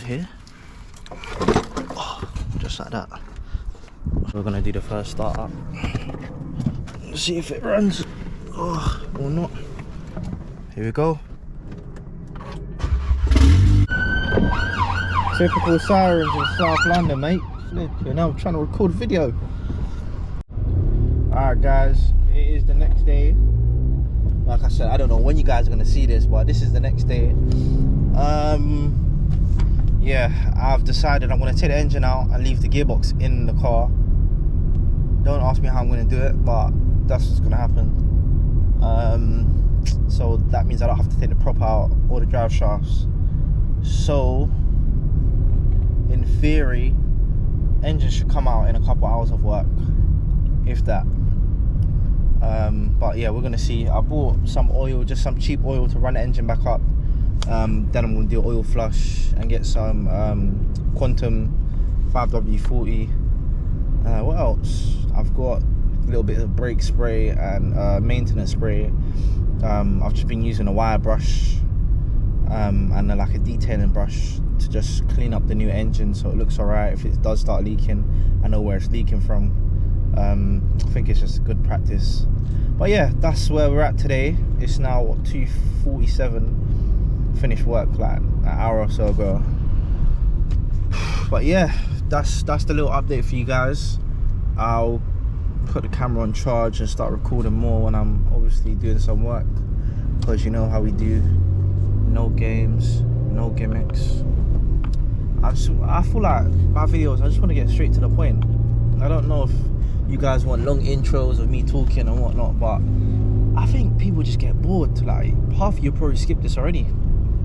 here. Oh, just like that. So we're gonna do the first start up. See if it runs or not. Here we go. Typical sirens in South London, mate. Flipping, I'm trying to record a video. Alright guys, it is the next day. Like I said, I don't know when you guys are gonna see this, but this is the next day. Yeah, I've decided I'm gonna take the engine out and leave the gearbox in the car. Don't ask me how I'm gonna do it, but that's what's gonna happen. So that means I don't have to take the prop out or the drive shafts. So in theory, engine should come out in a couple hours of work, if that. But yeah, we're gonna see. I bought some oil, just some cheap oil to run the engine back up. Then I'm gonna do oil flush and get some Quantum 5W40. What else? I've got a little bit of brake spray and maintenance spray. I've just been using a wire brush and like a detailing brush to just clean up the new engine so it looks alright. If it does start leaking, I know where it's leaking from. I think it's just good practice. But yeah, that's where we're at today. It's now what, 2:47. Finished work like an hour or so ago. But yeah, that's the little update for you guys. I'll put the camera on charge and start recording more when I'm obviously doing some work, because you know how we do. No games, no gimmicks. I feel like my videos, I just want to get straight to the point. I don't know if you guys want long intros of me talking and whatnot, but I think people just get bored. Like, half of you probably skipped this already.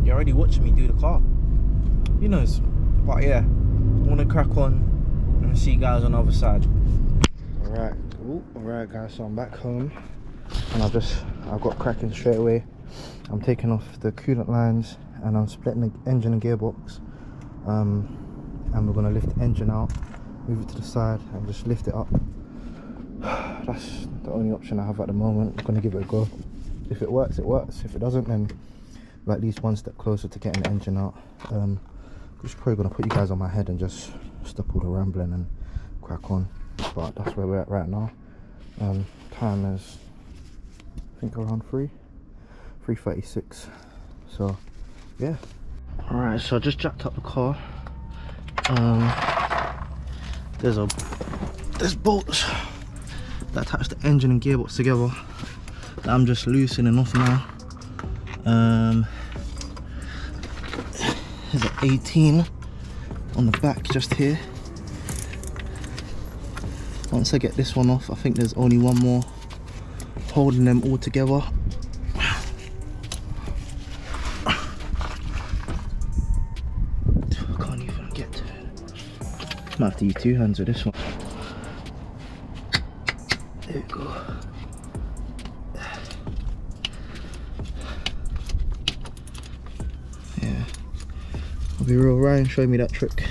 You're already watching me do the car. Who knows? But yeah, I want to crack on and see you guys on the other side. Alright guys, so I'm back home and I've got cracking straight away. I'm taking off the coolant lines and I'm splitting the engine and gearbox. And we're gonna lift the engine out, move it to the side and just lift it up. That's the only option I have at the moment. I'm gonna give it a go. If it works, it works. If it doesn't, then we're at least one step closer to getting the engine out. I'm just probably gonna put you guys on my head and just stop all the rambling and crack on. But that's where we're at right now. Time is, I think, around 3:36. So yeah. Alright, so I just jacked up the car. There's bolts that attach the engine and gearbox together that I'm just loosening off now. There's an 18 on the back just here. Once I get this one off, I think there's only one more holding them all together. I can't even get to it. Might have to use two hands with this one. There we go. Yeah. I'll be real, Ryan showed me that trick.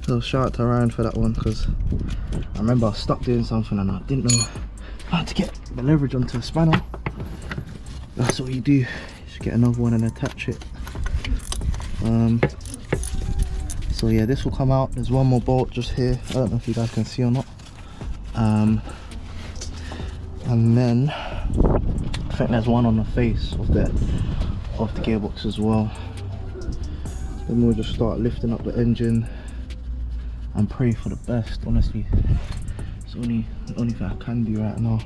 So shout out to Ryan for that one, because I remember I was stuck doing something and I didn't know how to get the leverage onto the spanner. That's what you do. Just get another one and attach it. So yeah, this will come out. There's one more bolt just here. I don't know if you guys can see or not. And then I think there's one on the face of the gearbox as well. Then we'll just start lifting up the engine and pray for the best. Honestly, it's the only thing I can do right now.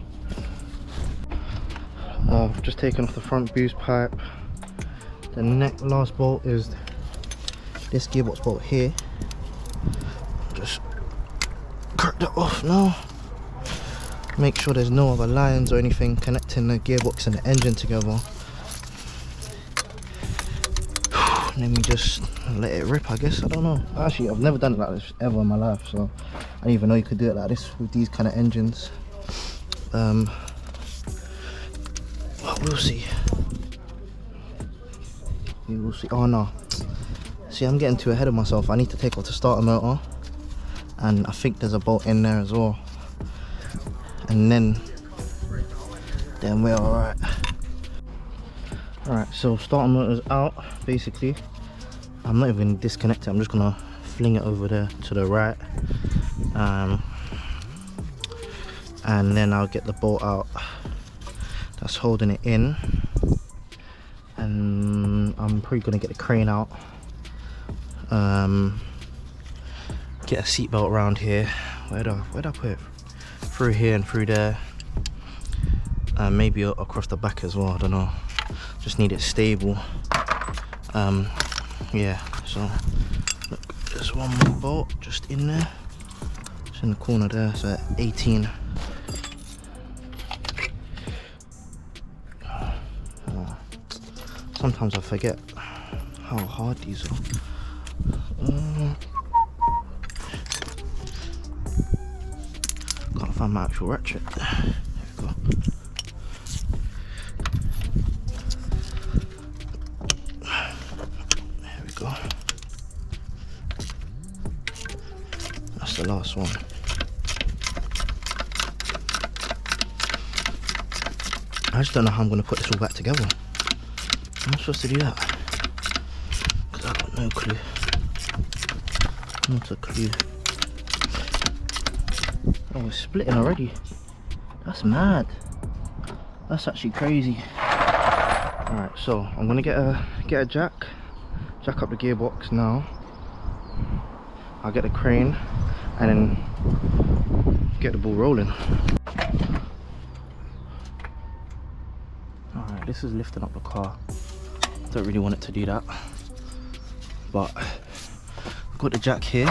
I've just taken off the front boost pipe. The last bolt is this gearbox bolt here. Just crack that off now. Make sure there's no other lines or anything connecting the gearbox and the engine together. And then we just let it rip, I guess. I don't know. Actually, I've never done it like this ever in my life, so I didn't even know you could do it like this with these kind of engines. But we'll see. We will see. Oh no. See, I'm getting too ahead of myself. I need to take off the starter motor. And I think there's a bolt in there as well. And then we're alright. Alright, so starter motor's out, basically. I'm not even disconnect it, I'm just gonna fling it over there to the right, and then I'll get the bolt out that's holding it in, and I'm probably gonna get the crane out, get a seat belt around here. Where'd I put it? Through here and through there, and maybe across the back as well, I don't know, just need it stable. Yeah, so look, there's one more bolt just in there, it's in the corner there, so 18. Sometimes I forget how hard these are. Can't find my actual ratchet. There we go. There we go. That's the last one. I just don't know how I'm going to put this all back together. I'm supposed to do that, because I've got no clue. Not a clue. Oh, it's splitting already. That's mad. That's actually crazy. Alright, so I'm gonna get a jack up the gearbox now. I'll get the crane and then get the ball rolling. Alright, this is lifting up the car. Don't really want it to do that, but I've got the jack here.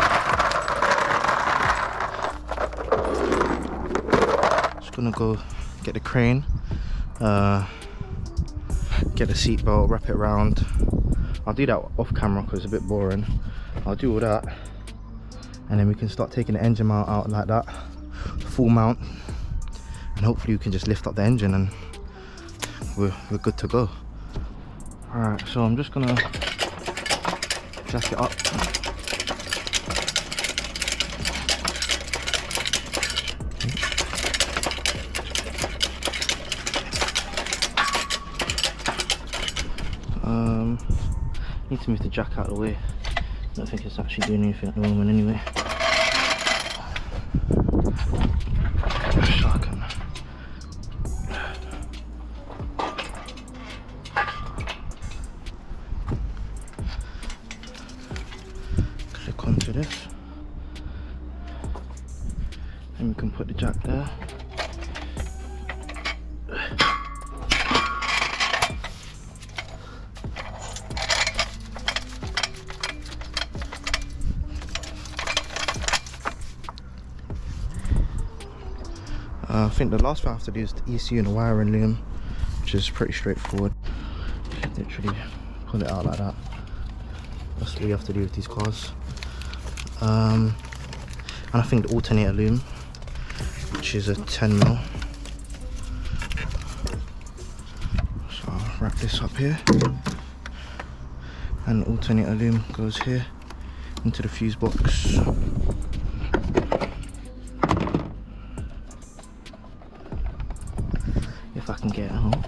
Just gonna go get the crane, get the seat belt, wrap it around. I'll do that off camera because it's a bit boring. I'll do all that, and then we can start taking the engine mount out like that, full mount, and hopefully we can just lift up the engine and we're good to go. Alright, so I'm just gonna jack it up. Need to move the jack out of the way. I don't think it's actually doing anything at the moment anyway. So I can click onto this, and we can put the jack there. I think the last thing I have to do is the ECU and the wiring loom, which is pretty straightforward. Literally pull it out like that. That's what you have to do with these cars. And I think the alternator loom, which is a 10mm. So I'll wrap this up here, and the alternator loom goes here into the fuse box. If I can get it home.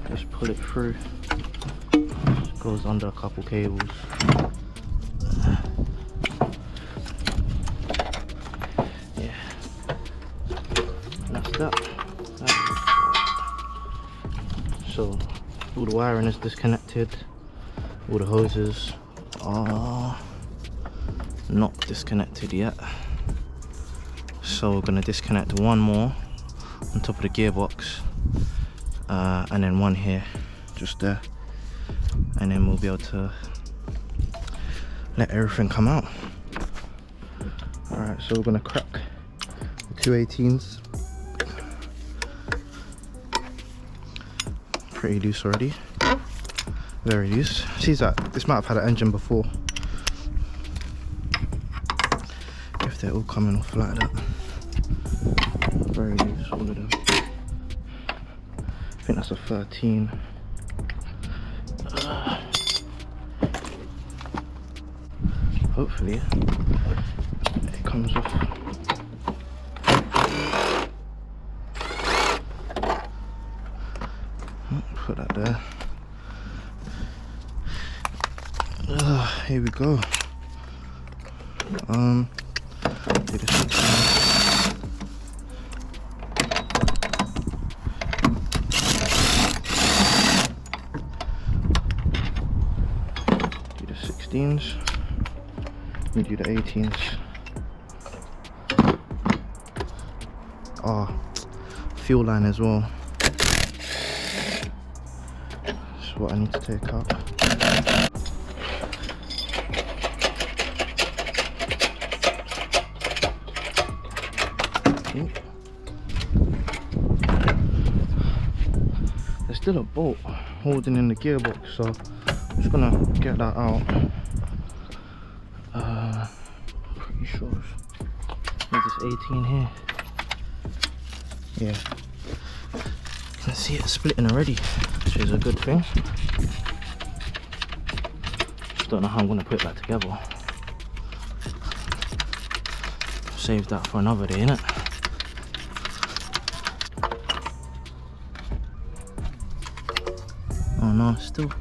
Just pull it through. Just goes under a couple cables. Yeah. And that's that. So all the wiring is disconnected. All the hoses are not disconnected yet, so we're going to disconnect one more on top of the gearbox, and then one here just there, and then we'll be able to let everything come out. Alright, so we're going to crack the 218s. Pretty loose already, very loose. Seems like this might have had an engine before, if they're all coming off like that. Very loose, all of them. I think that's a 13. Hopefully it comes off. out there. Here we go. Do the 16s. Do the 16s. We do the 18s. Oh, fuel line as well. That's what I need to take out. There's still a bolt holding in the gearbox, so I'm just gonna get that out. Pretty sure there's this 18 here. Yeah, you can see it splitting already, which is a good thing. Just don't know how I'm gonna put that together. Save that for another day, innit? Oh no, it's still there.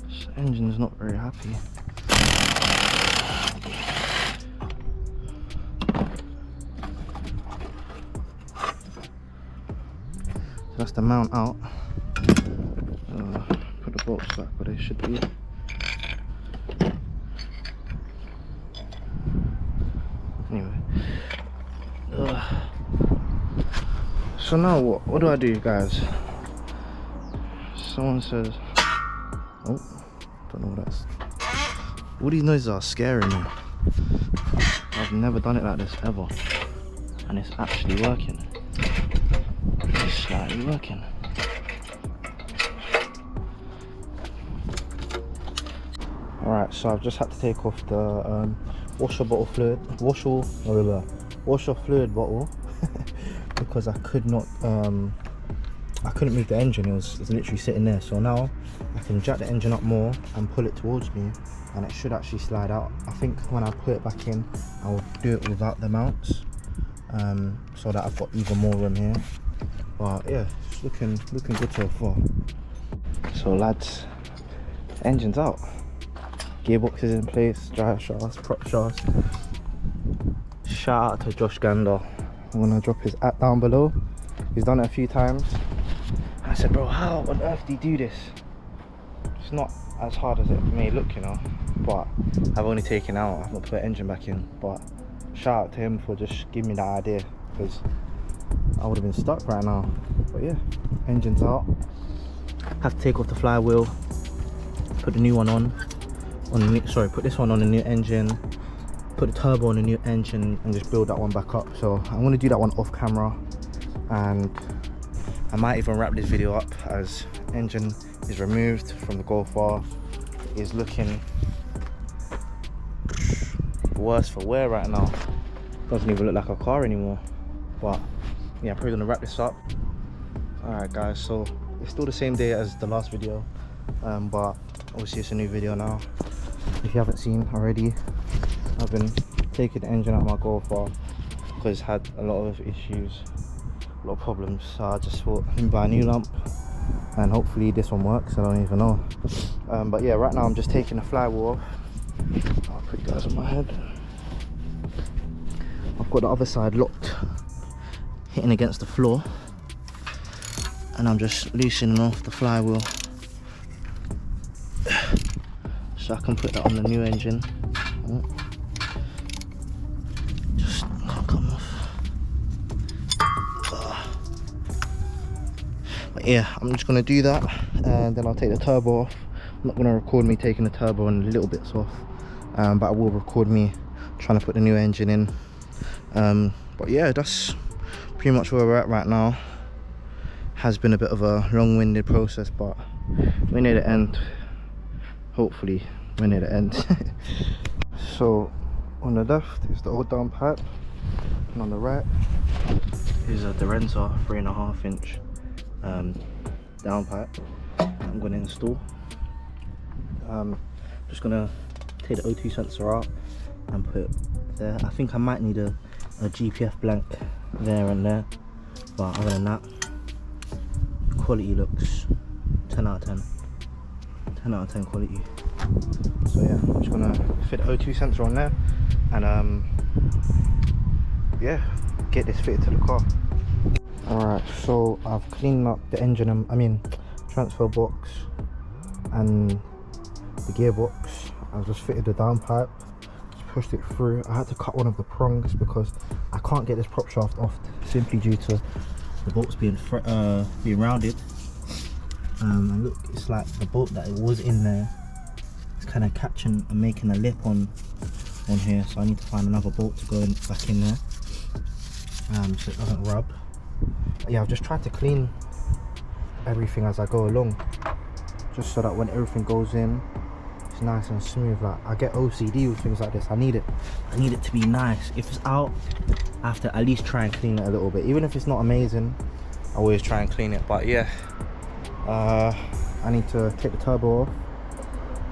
This engine's not very happy. So that's the mount out. Put the bolts back where they should be. Anyway. So now what do I do, guys? Someone says, oh, don't know what that's. All these noises are scaring me. I've never done it like this ever, and it's actually working. It's slightly working. Alright, so I've just had to take off the washer fluid bottle because I couldn't move the engine. It was literally sitting there. So now I can jack the engine up more and pull it towards me, and it should actually slide out. I think when I put it back in, I'll do it without the mounts, so that I've got even more room here. But yeah, it's looking good so far. So lads, engine's out. Gearbox is in place, drive shafts, prop shafts. Shout out to Josh Gander. I'm gonna drop his @ down below. He's done it a few times. I said, bro, how on earth do you do this? It's not as hard as it may look, you know, but I've only taken out, I've not put the engine back in. But shout out to him for just giving me that idea, because I would have been stuck right now. But yeah, engine's out. Have to take off the flywheel, put the new one on the new, put this one on the new engine, put the turbo on the new engine, and just build that one back up. So I'm going to do that one off camera, and I might even wrap this video up as engine is removed from the Golf R. It is looking worse for wear right now. Doesn't even look like a car anymore. But yeah, I'm probably going to wrap this up. Alright guys, so it's still the same day as the last video, but obviously it's a new video now. If you haven't seen already, I've been taking the engine out of my Golf R because it's had a lot of issues, a lot of problems. So I just thought, let me buy a new lamp, and hopefully this one works. I don't even know. But yeah, right now I'm just taking the flywheel off. I'll put you guys on my head. I've got the other side locked, hitting against the floor, and I'm just loosening off the flywheel so I can put that on the new engine. Just can't come off. But yeah, I'm just gonna do that, and then I'll take the turbo off. I'm not gonna record me taking the turbo and little bits off, but I will record me trying to put the new engine in. But yeah, that's pretty much where we're at right now. Has been a bit of a long-winded process, but we're near the end. Hopefully we're near the end. So on the left is the old down pipe, and on the right is a Dorenza 3.5 inch down pipe. I'm going to install. Just gonna take the O2 sensor out and put it there. I think I might need a GPF blank there and there, but other than that, quality looks 10 out of 10. 10 out of 10 quality. So yeah, I'm just gonna fit the O2 sensor on there and yeah, get this fitted to the car. Alright, so I've cleaned up the engine and transfer box and the gearbox. I've just fitted the downpipe, just pushed it through. I had to cut one of the prongs because I can't get this prop shaft off simply due to the bolts being rounded. And look, it's like the bolt that it was in there, it's kind of catching and making a lip on here, so I need to find another bolt to go back in there, so it doesn't rub. But yeah, I've just tried to clean everything as I go along, just so that when everything goes in, it's nice and smooth. Like, I get OCD with things like this. I need it to be nice. If it's out, I have to at least try and clean it a little bit, even if it's not amazing. I always try and clean it. But yeah, I need to take the turbo off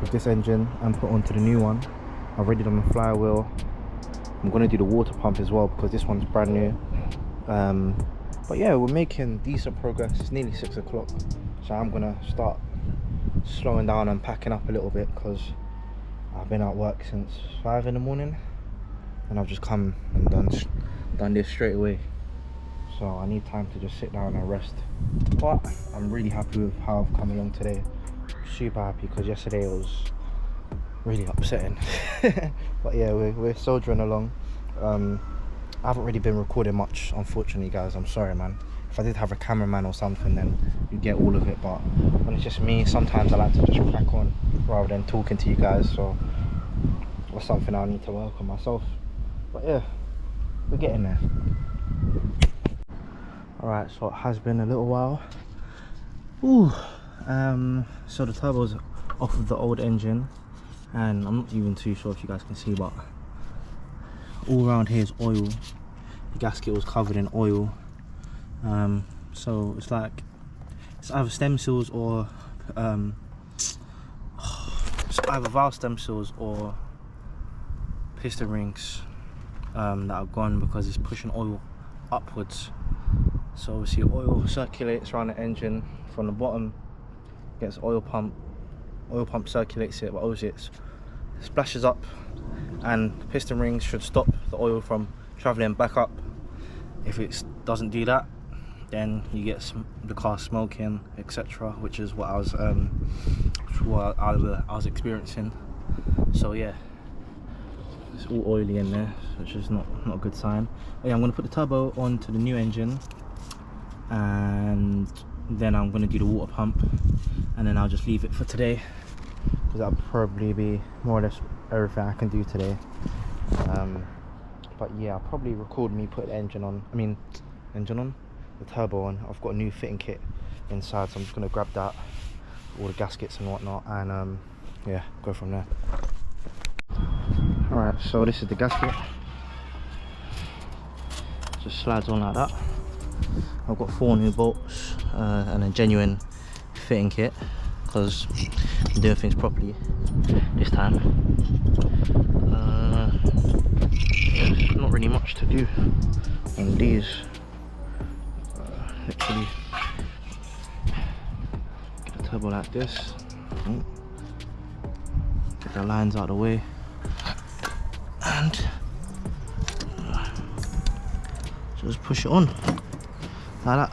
with this engine and put onto the new one. I've already done the flywheel. I'm going to do the water pump as well because this one's brand new. But yeah, we're making decent progress. It's nearly 6 o'clock, so I'm going to start slowing down and packing up a little bit because I've been at work since 5 in the morning and I've just come and done this straight away. So I need time to just sit down and rest. But I'm really happy with how I've come along today. Super happy because yesterday it was really upsetting. But yeah, we're soldiering along. I haven't really been recording much, unfortunately, guys. I'm sorry, man. If I did have a cameraman or something, then you'd get all of it. But when it's just me, sometimes I like to just crack on rather than talking to you guys. So that's something I need to work on myself. But yeah, we're getting there. Alright, so it has been a little while. Ooh, so the turbo's off of the old engine, and I'm not even too sure if you guys can see, but all around here is oil. The gasket was covered in oil. So it's like, it's either stem seals or it's either valve stem seals or piston rings that are gone because it's pushing oil upwards. So obviously oil circulates around the engine from the bottom, gets oil pump circulates it, but obviously it splashes up, and the piston rings should stop the oil from travelling back up. If it doesn't do that, then you get the car smoking, etc., which is what I was experiencing. So yeah, it's all oily in there, which is not a good sign. But yeah, I'm going to put the turbo onto the new engine, and then I'm going to do the water pump, and then I'll just leave it for today because that'll probably be more or less everything I can do today. But yeah, I'll probably record me put the the turbo on. I've got a new fitting kit inside, so I'm just going to grab that, all the gaskets and whatnot, and yeah, go from there. Alright, so this is the gasket. Just slides on like that. I've got 4 new bolts and a genuine fitting kit because I'm doing things properly this time. Yeah, there's not really much to do on these. Literally get the turbo like this, get the lines out of the way, and just push it on like that,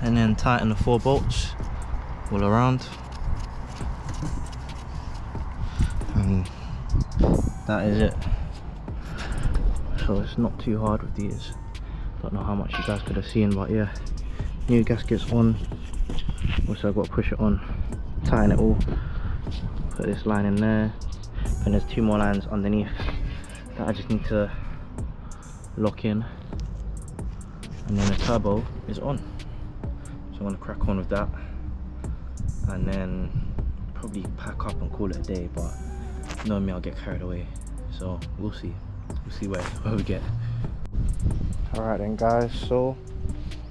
and then tighten the 4 bolts all around, and that is it. So it's not too hard with these. Don't know how much you guys could have seen, but yeah, new gaskets on. Also I've got to push it on, tighten it all, put this line in there, and there's 2 more lines underneath that I just need to lock in, and then the turbo is on. So I'm going to crack on with that, and then probably pack up and call it a day, but knowing me, I'll get carried away, so we'll see where we get. Alright then guys, so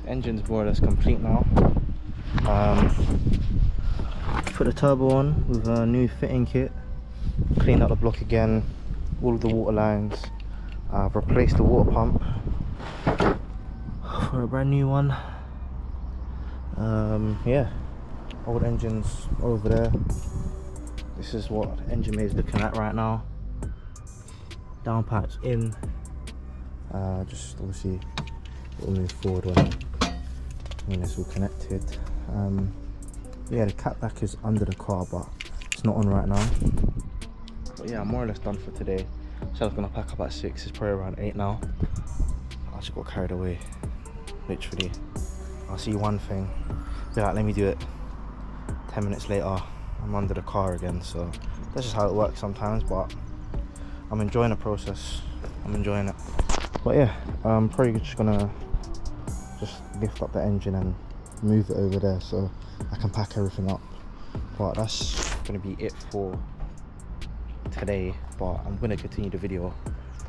the Engine's more or less complete now. Put the turbo on with a new fitting kit, cleaned out the block again, all of the water lines. I've replaced the water pump for a brand new one. Yeah, old engine's over there. This is what the engine bay is looking at right now. Downpipes in. Just obviously it'll move forward when it's all connected. Yeah, the catback is under the car, but it's not on right now. But yeah, I'm more or less done for today. So I was gonna pack up at 6. It's probably around 8 now. I just got carried away, literally. I'll see one thing, be like, let me do it. 10 minutes later, I'm under the car again. So that's just how it works sometimes. But I'm enjoying the process. I'm enjoying it. But yeah, I'm probably just gonna lift up the engine and move it over there so I can pack everything up. But that's gonna be it for today. But I'm gonna continue the video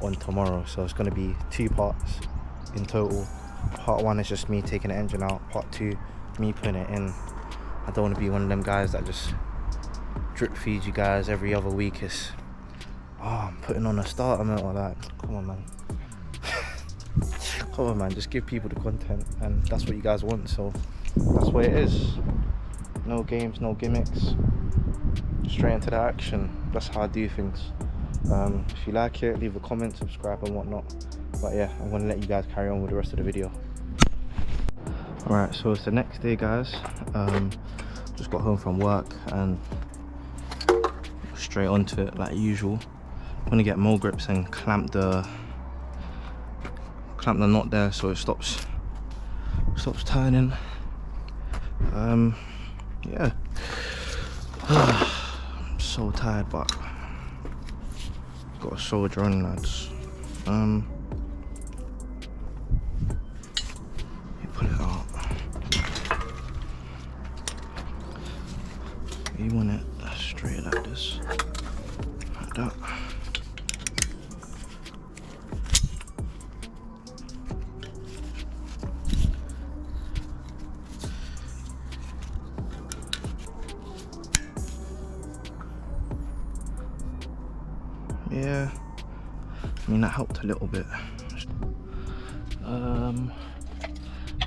on tomorrow, so it's gonna be 2 parts in total. Part 1 is just me taking the engine out. Part 2, me putting it in. I don't want to be one of them guys that just drip feeds you guys every other week. It's, oh, I'm putting on a starter motor. Like, come on, man. Come on, man, just give people the content, and that's what you guys want, so that's what it is. No games, no gimmicks, straight into the action. That's how I do things. If you like it, leave a comment, subscribe and whatnot. But yeah, I'm gonna let you guys carry on with the rest of the video. Alright, so it's the next day, guys. Just got home from work and straight onto it like usual. I'm gonna get more grips and clamp the knot there so it stops turning. Yeah. I'm so tired, but got a soldier on, lads. You pull it out. You want it straight like this, like that. Yeah, I mean that helped a little bit.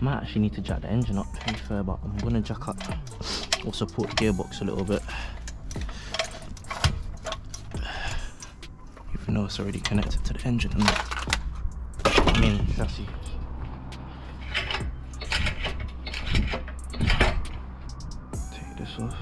Might actually need to jack the engine up, to be fair, but I'm gonna jack up or support the gearbox a little bit, even though it's already connected to the engine. I mean chassis. Take this off.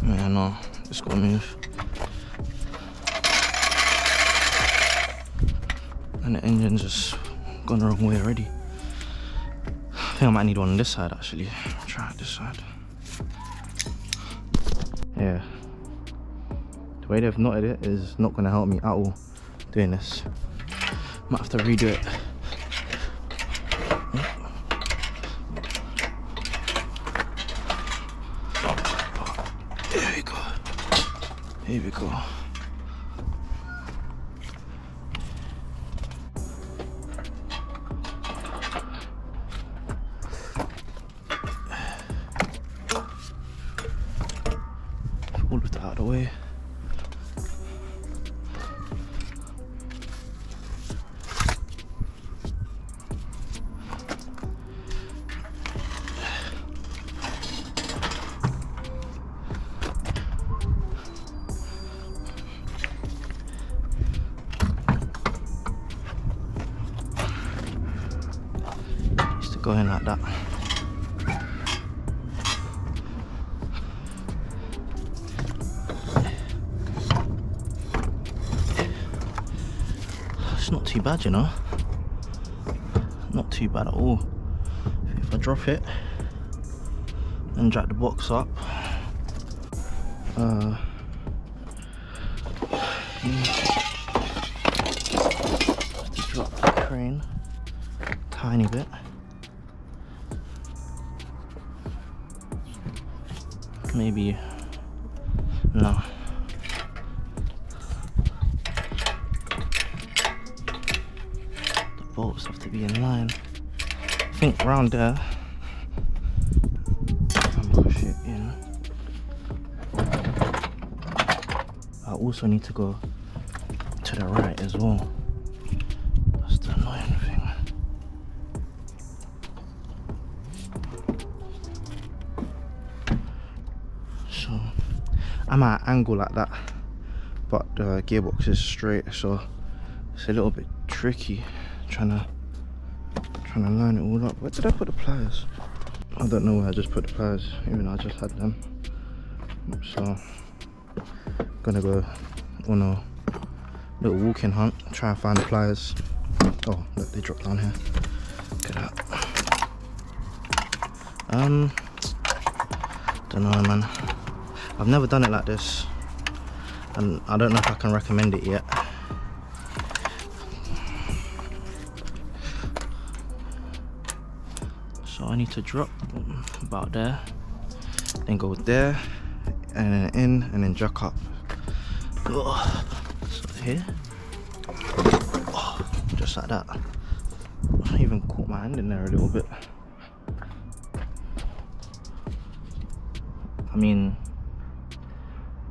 Yeah, no, just gotta move. And the engine's just gone the wrong way already. I think I might need one on this side actually. Try this side. Yeah. The way they've knotted it is not gonna help me at all doing this. Might have to redo it. There we go. Here we go. All of that out of the way. Go in like that. It's not too bad, you know. Not too bad at all. If I drop it and drag the box up, to drop. crane, tiny bit. Maybe, no. The bolts have to be in line. I think round there, and push it in. I also need to go to the right as well. That's the annoying thing. So I'm at an angle like that, but the gearbox is straight, so it's a little bit tricky trying to line it all up. Where did I put the pliers? I don't know where I just put the pliers, even though I just had them. So gonna go on a little walking hunt, try and find the pliers. Oh look, they dropped down here. Look at that. Don't know, man. I've never done it like this, and I don't know if I can recommend it yet. So I need to drop about there, then go there, and then in, and then jack up. Oh, so here, oh, just like that. I even caught my hand in there a little bit. I mean,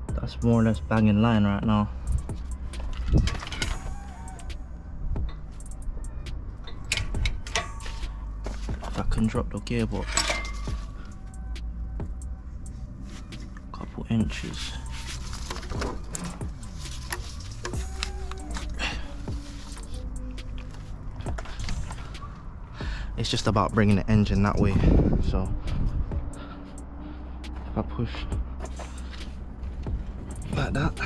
that's more or less bang in line right now. If I can drop the gearbox a couple inches. It's just about bringing the engine that way. So if I push like that,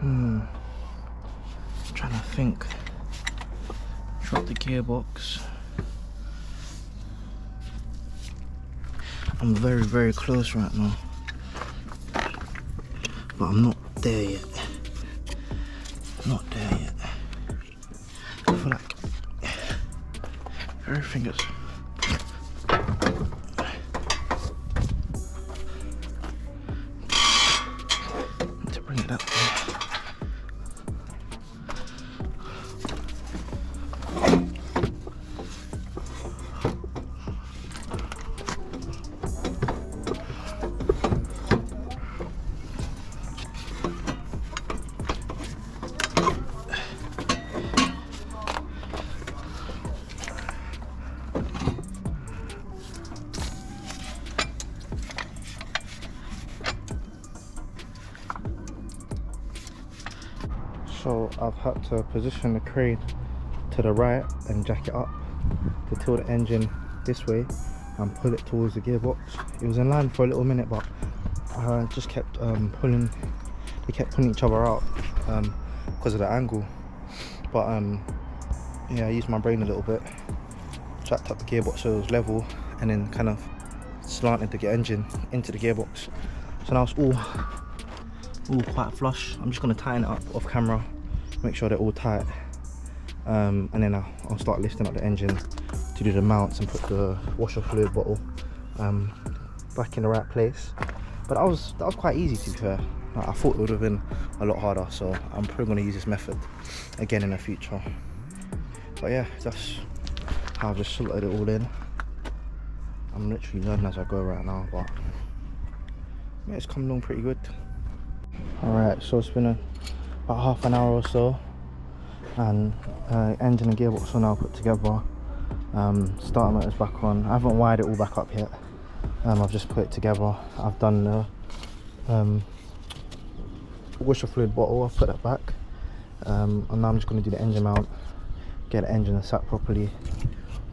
I'm trying to think. Drop the gearbox. I'm very, very close right now, but I'm not there yet. Not there yet. I feel like everything is. Need to bring it up there. So I've had to position the crane to the right and jack it up to tilt the engine this way and pull it towards the gearbox. It was in line for a little minute, but I just kept pulling. They kept pulling each other out because of the angle. But yeah, I used my brain a little bit, jacked up the gearbox so it was level, and then kind of slanted the engine into the gearbox. So now it's all quite flush. I'm just going to tighten it up off camera, make sure they're all tight, and then I'll start lifting up the engine to do the mounts and put the washer fluid bottle back in the right place. But that was quite easy, to be fair. I thought it would have been a lot harder, so I'm probably going to use this method again in the future. But yeah, that's how I've just slotted it all in. I'm literally learning as I go right now, but yeah, it's coming along pretty good. Alright, so it's been about half an hour or so, and engine and gearbox are now put together. Starter motor's back on. I haven't wired it all back up yet. I've just put it together. I've done the washer fluid bottle, I've put that back, and now I'm just going to do the engine mount, get the engine sat properly,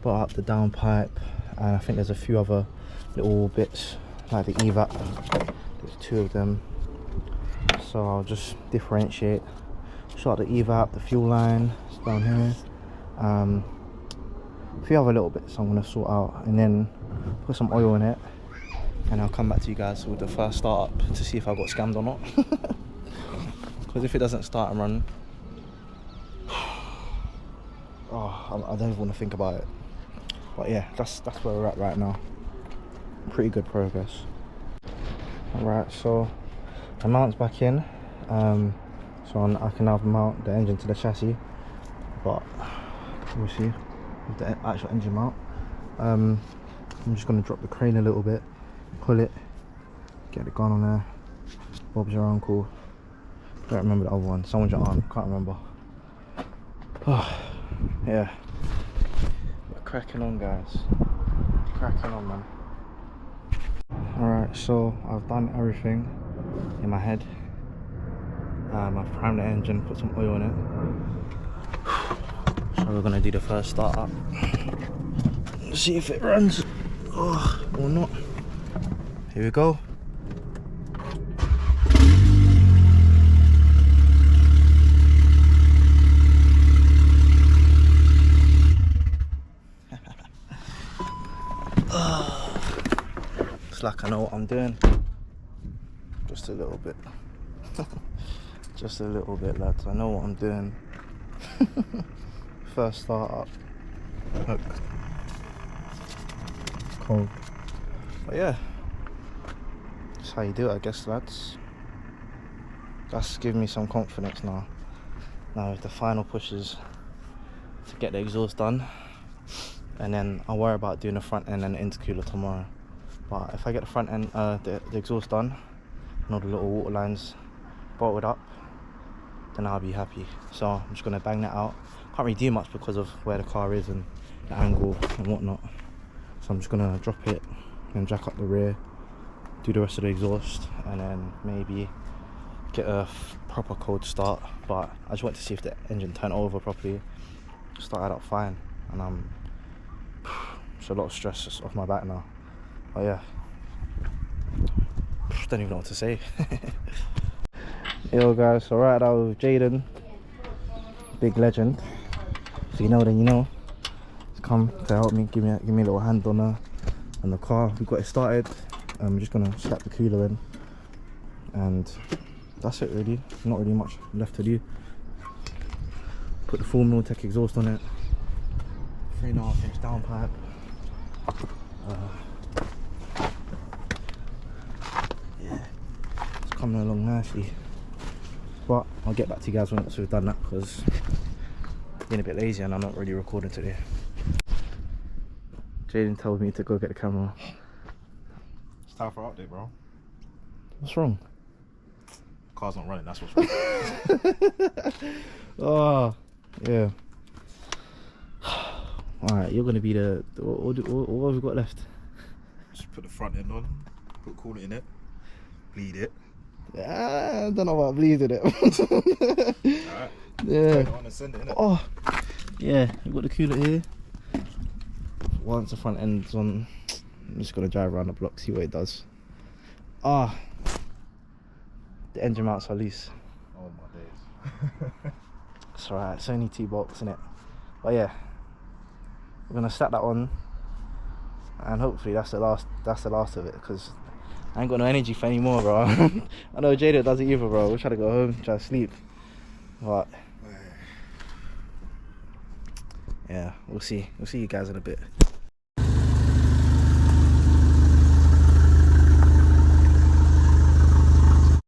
put up the downpipe, and I think there's a few other little bits like the evap. There's two of them. So I'll just differentiate. Shot the evap, the fuel line, it's down here. a few other little bits I'm gonna sort out, and then put some oil in it, and I'll come back to you guys with the first startup to see if I got scammed or not. Because if it doesn't start and run, oh, I don't even want to think about it. But yeah, that's where we're at right now. Pretty good progress. Alright, so the mount's back in, so I can now mount the engine to the chassis, but we'll see with the actual engine mount. I'm just going to drop the crane a little bit, pull it, get the gun on there. Bob's your uncle. Don't remember the other one. Someone's your aunt. Can't remember. Oh, yeah. We're cracking on, guys. Cracking on, man. Alright, so I've done everything in my head. I've primed the engine, put some oil in it. So we're gonna do the first startup. See if it runs or not. Here we go. It's like I know what I'm doing. Just a little bit. Just a little bit, lads. I know what I'm doing. First startup. Look. It's cold. But yeah. That's how you do it, I guess, lads. That's giving me some confidence now. Now with the final pushes to get the exhaust done. And then I'll worry about doing the front end and the intercooler tomorrow. But if I get the front end, the exhaust done, and all the little water lines bolted up, then I'll be happy. So I'm just gonna bang that out. Can't really do much because of where the car is and the angle and whatnot. So I'm just gonna drop it and jack up the rear, do the rest of the exhaust, and then maybe get a proper cold start. But I just want to see if the engine turned over properly. Started out fine, and it's a lot of stress just off my back now. Oh yeah, don't even know what to say. Yo guys, so right now with Jaden, big legend. If you know, then you know. He's come to help me, give me a little hand on the car. We got it started. I'm just gonna slap the cooler in, and that's it really. Not really much left to do. Put the full Miltech exhaust on it. 3.5 inch downpipe. Yeah, it's coming along nicely. But I'll get back to you guys once we've done that, because I'm being a bit lazy and I'm not really recording today. Jaden told me to go get the camera. It's time for update, bro. What's wrong? The car's not running, that's what's wrong. Oh, yeah. Alright, you're gonna be the. What have we got left? Just put the front end on, put coolant in it, bleed it. I don't know about bleeding it. Alright. Yeah. Turn it on and send it, innit? Oh, yeah. We've got the cooler here. Once the front end's on, I'm just gonna drive around the block, see what it does. Ah, the engine mounts are loose. Oh my days. It's alright. It's only 2 bolts in it. But yeah, we're gonna slap that on, and hopefully that's the last of it, because I ain't got no energy for any more, bro. I know Jada does it either, bro. We're trying to go home, try to sleep, but yeah, we'll see you guys in a bit.